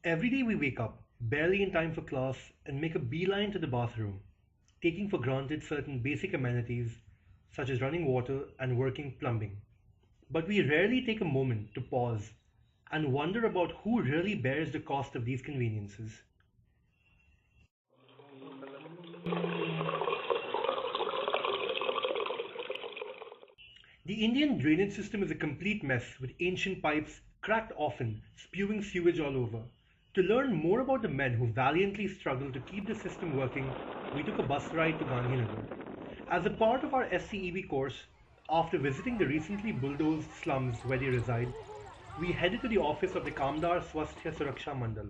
Every day we wake up, barely in time for class, and make a beeline to the bathroom, taking for granted certain basic amenities such as running water and working plumbing. But we rarely take a moment to pause and wonder about who really bears the cost of these conveniences. The Indian drainage system is a complete mess with ancient pipes cracked often, spewing sewage all over. To learn more about the men who valiantly struggled to keep the system working, we took a bus ride to Gandhinagar. As a part of our SCEB course, after visiting the recently bulldozed slums where they reside, we headed to the office of the Kamdar Swasthya Suraksha Mandal,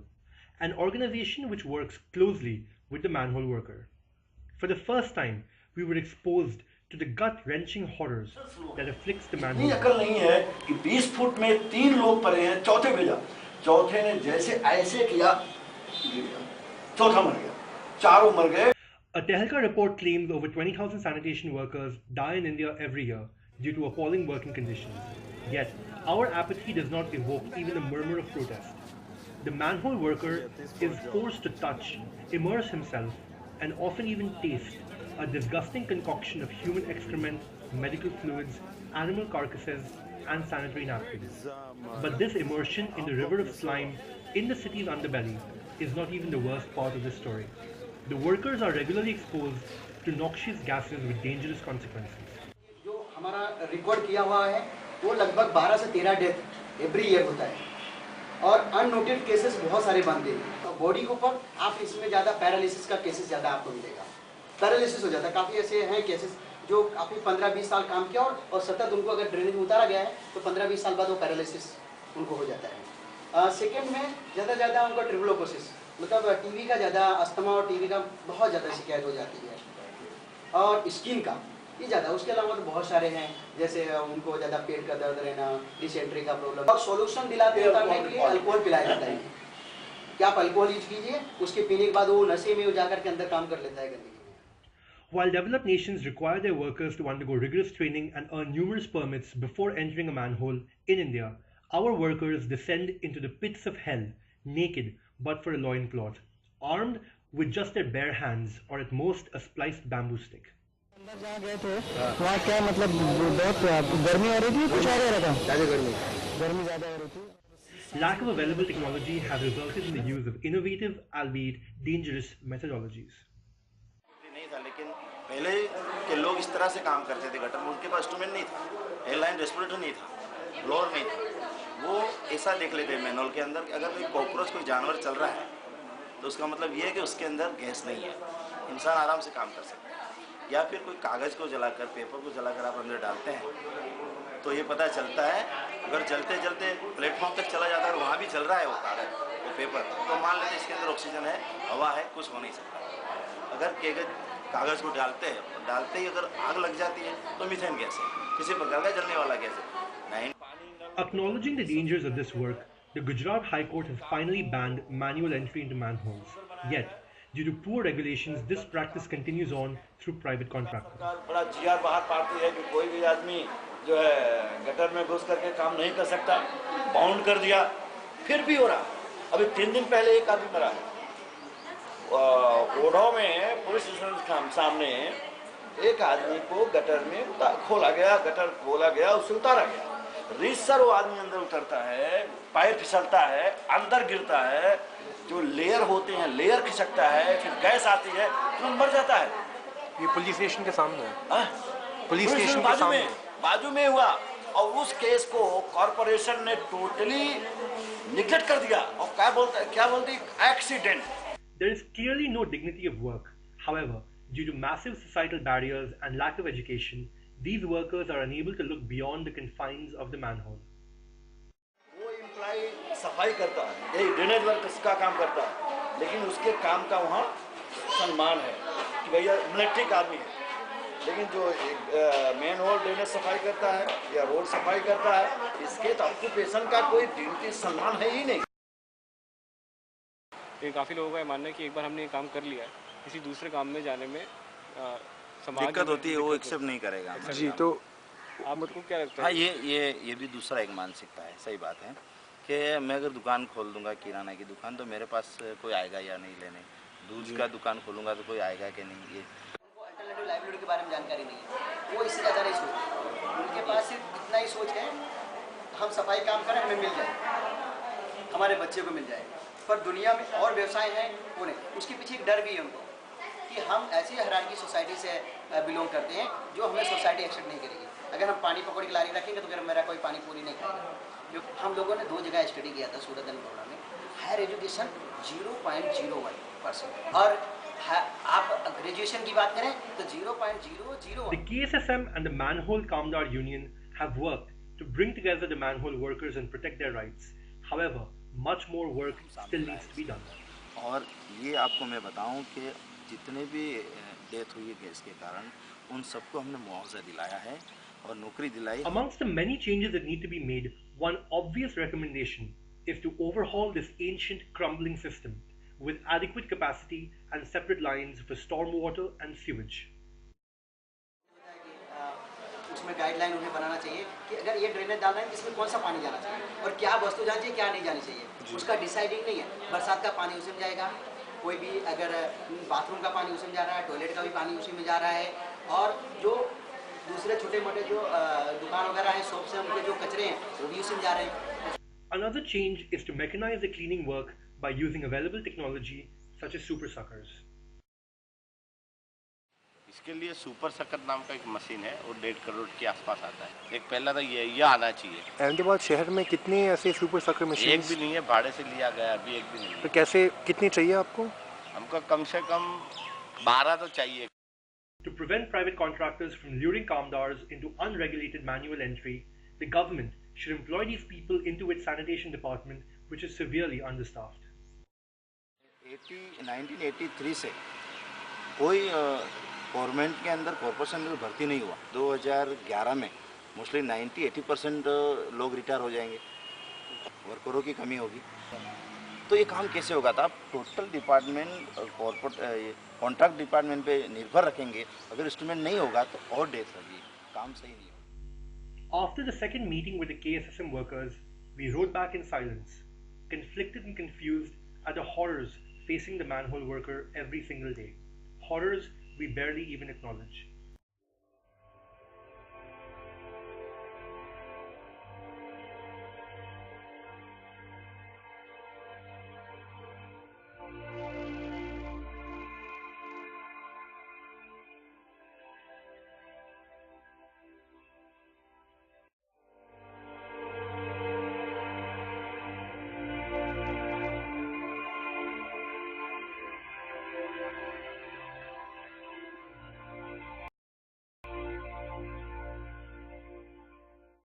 an organization which works closely with the manhole worker. For the first time, we were exposed to the gut-wrenching horrors that afflicts the इतनी manhole अकल worker. नहीं है कि 20 foot में 3 लोग पड़े हैं, चौथे पे जा, चौथे ने जैसे ऐसे किया, गिर गया, चौथा मर गया, चारों मर गए. A Tehelka report claims over 20,000 sanitation workers die in India every year due to appalling working conditions. Yet, our apathy does not evoke even a murmur of protest. The manhole worker is forced to touch, immerse himself, and often even taste a disgusting concoction of human excrement, medical fluids, animal carcasses, and sanitary napkins. But this immersion in the river of slime in the city's underbelly is not even the worst part of the story. The workers are regularly exposed to noxious gases with dangerous consequences. जो हमारा record किया हुआ है वो लगभग 12 से 13 death every year होता है और अननोटेड केसेस बहुत सारे बनते हैं. तो बॉडी के ऊपर आप इसमें ज़्यादा पैरालिसिस का केसेस ज़्यादा आपको मिलेगा. पैरालिसिस हो जाता है. काफ़ी ऐसे हैं केसेस जो काफ़ी 15-20 साल काम किया और सतत उनको अगर ड्रेनेज में उतारा गया है तो 15-20 साल बाद वो पैरालिसिस उनको हो जाता है. सेकेंड में ज़्यादा उनका ट्रिबलोकोसिस मतलब टीवी का ज़्यादा अस्थमा और टीवी का बहुत ज़्यादा शिकायत हो जाती है और स्किन का ये ज़्यादा. उसके अलावा तो बहुत सारे हैं जैसे उनको ज़्यादा पेट का दर्द रहना, डिसेंट्री का प्रॉब्लम और सॉल्यूशन दिलाते हैं उतारने के लिए अल्कोहल पिलाया जाता है कि आप अल्कोहल यूज कीजिए, उसके पीने के बाद वो नशे में जाकर के अंदर काम कर लेता है गंदगी. While developed nations require their workers to undergo rigorous training and earn numerous permits before entering a manhole, in India, our workers descend into the pits of hell naked but for a loincloth, armed with just their bare hands or at most a spliced bamboo stick. अंदर जहाँ गए थे वहाँ क्या मतलब बहुत गर्मी हो रही थी, कुछ और हो रहा था? ज़्यादा गर्मी ज़्यादा हो रही थी. Lack of available technology has resulted in the use of innovative, albeit dangerous, methodologies. नहीं था, लेकिन पहले के लोग इस तरह से काम करते थे. गटर में उनके पास इंस्ट्रूमेंट नहीं था, एयरलाइन रेस्पिरेटर नहीं था, ब्लोअर नहीं था. वो ऐसा देख लेते मैनुअल के अंदर अगर कोई कॉकरोच कोई जानवर चल रहा है तो उसका मतलब ये है कि उसके अंदर गैस नहीं है, इंसान आराम से काम कर सकता है. या फिर कोई कागज़ को जलाकर, पेपर को जलाकर आप अंदर डालते हैं तो ये पता चलता है. अगर चलते चलते प्लेटफॉर्म तक चला जाता है और वहाँ भी चल रहा है वो कागज़ वो पेपर, तो मान लेते इसके अंदर ऑक्सीजन है, हवा है, कुछ हो नहीं सकता. अगर कागज़ को डालते ही अगर आग लग जाती है तो मीथेन गैस है, किसी प्रकार का जलने वाला गैस है नहीं. Acknowledging the dangers of this work, the Gujarat High Court has finally banned manual entry into manholes. Yet, due to poor regulations, this practice continues on through private contractors. बड़ा GR बाहर पाती है कि कोई भी आदमी जो है गटर में घुस करके काम नहीं कर सकता. बाउंड कर दिया, फिर भी हो रहा. अभी 3 दिन पहले एक आदमी मरा है ओढ़ाव में पुलिस स्टेशन के सामने. एक आदमी को गटर में खोला गया, उससे उतारा गया. रीसर वो आदमी अंदर उतरता है, पैर फिसलता है, अंदर गिरता है, जो लेयर होते हैं लेयर खिसकता है, फिर गैस आती है, तो मर जाता है. ये पुलिस स्टेशन के सामने है. पुलिस पुलिस स्टेशन के सामने बाजू में हुआ और उस केस को कॉर्पोरेशन ने टोटली निगलेक्ट कर दिया और क्या बोलते accident. There is clearly no dignity of work. However, due to massive societal barriers and lack of education, these workers are unable to look beyond the confines of the manhole. वो employ सफाई करता है, यही drainage work का काम करता है, लेकिन उसके काम का वहाँ सम्मान है कि भैया मिलिट्री का आदमी है. लेकिन जो मेन होल ड्रेनेज सफाई करता है या रोड सफाई करता है, इसके तो ऑक्यूपेशन का कोई डिग्निटी सम्मान है ही नहीं. काफ़ी लोगों का मानना है कि एक बार हमने ये काम कर लिया है, किसी दूसरे काम में जाने में समाज दिक्कत होती है, वो एक्सेप्ट नहीं करेगा. जी, तो आपको क्या लगता है? हाँ, ये भी दूसरा एक मानसिकता है. सही बात है कि मैं अगर दुकान खोल दूंगा किराना की दुकान तो मेरे पास कोई आएगा या नहीं लेने, दूध का दुकान खोलूंगा तो कोई आएगा कि नहीं। ये उनको अल्टरनेटिव लाइवलीहुड के बारे में जानकारी नहीं है, वो इससे ज़्यादा नहीं सोचते। उनके पास सिर्फ इतना ही सोच है, हम सफाई काम करें, हमें मिल जाए, हमारे बच्चे को मिल जाए। पर दुनिया में और व्यवसाय हैं वो नहीं, उसके पीछे एक डर भी है उनको कि हम ऐसी हायरार्की सोसाइटी से बिलोंग करते हैं जो हमें सोसाइटी एक्सेप्ट नहीं करेगी। अगर हम पानी पकौड़ी की लारी रखेंगे तो फिर मेरा कोई पानी पूरी नहीं खाएगा। जो हम लोगों ने 2 जगह स्टडी किया था सूरत एंड बड़ौदा में, हायर एजुकेशन 0.01% और आप ग्रेजुएशन की बात करें तो 0.001। The KSSM and the Manhole Kamdar Union have worked to bring together the manhole workers and protect their rights. However, much more work still needs to be done. और ये आपको मैं बताऊं कि जितने भी डेथ हुई है गैस के कारण, उन सबको हमने मुआवजा दिलाया है और नौकरी दिलाई। Amongst the many changes that need to be made, one obvious recommendation is to overhaul this ancient crumbling system with adequate capacity and separate lines for stormwater and sewage. उसमें गाइडलाइन उन्हें बनाना चाहिए कि अगर ये ड्रेनेज डालना है तो इसमें कौन सा पानी जाना चाहिए और क्या वस्तु जानी चाहिए, क्या नहीं जानी चाहिए, उसका डिसाइडिंग नहीं है। बरसात का पानी उसी में जाएगा, कोई भी अगर बाथरूम का पानी उसी में जा रहा है, टॉयलेट का भी पानी उसी में जा रहा है, और जो दूसरे छोटे मोटे जो दुकान वगैरह हैं, शॉप से उनके जो कचरे हैं वो भी उसी में जा रहे हैं। Another change is to mechanize the cleaning work by using available technology such as super suckers. इसके लिए सुपर सकर नाम का एक मशीन है, वो 1.5 करोड़ के आसपास आता है। एक पहला तो ये आना चाहिए। अहमदाबाद शहर में कितने ऐसे सुपर सकर मशीन? एक भी नहीं है, भाड़े से लिया गया, अभी एक भी नहीं है। तो कैसे, कितनी चाहिए आपको? हमको कम से कम 12 तो चाहिए। To prevent private contractors from luring Kamdars into unregulated manual entry, the government should employ these people into its sanitation department, which is severely understaffed. 1983 से कोई गवर्नमेंट के अंदर कॉर्पोरेशन में भर्ती नहीं हुआ। 2011 में मोस्टली 90-80% लोग रिटायर हो जाएंगे, वर्करों की कमी होगी। तो ये काम कैसे होगा? तो आप total department corporate contract department पे निर्भर रखेंगे, अगर इंस्ट्रूमेंट नहीं होगा तो और डेथ होगी, काम सही नहीं होगा। After the second meeting with the KSSM workers, we rode back in silence, conflicted and confused at the horrors facing the manhole worker every single day. Horrors we barely even acknowledge.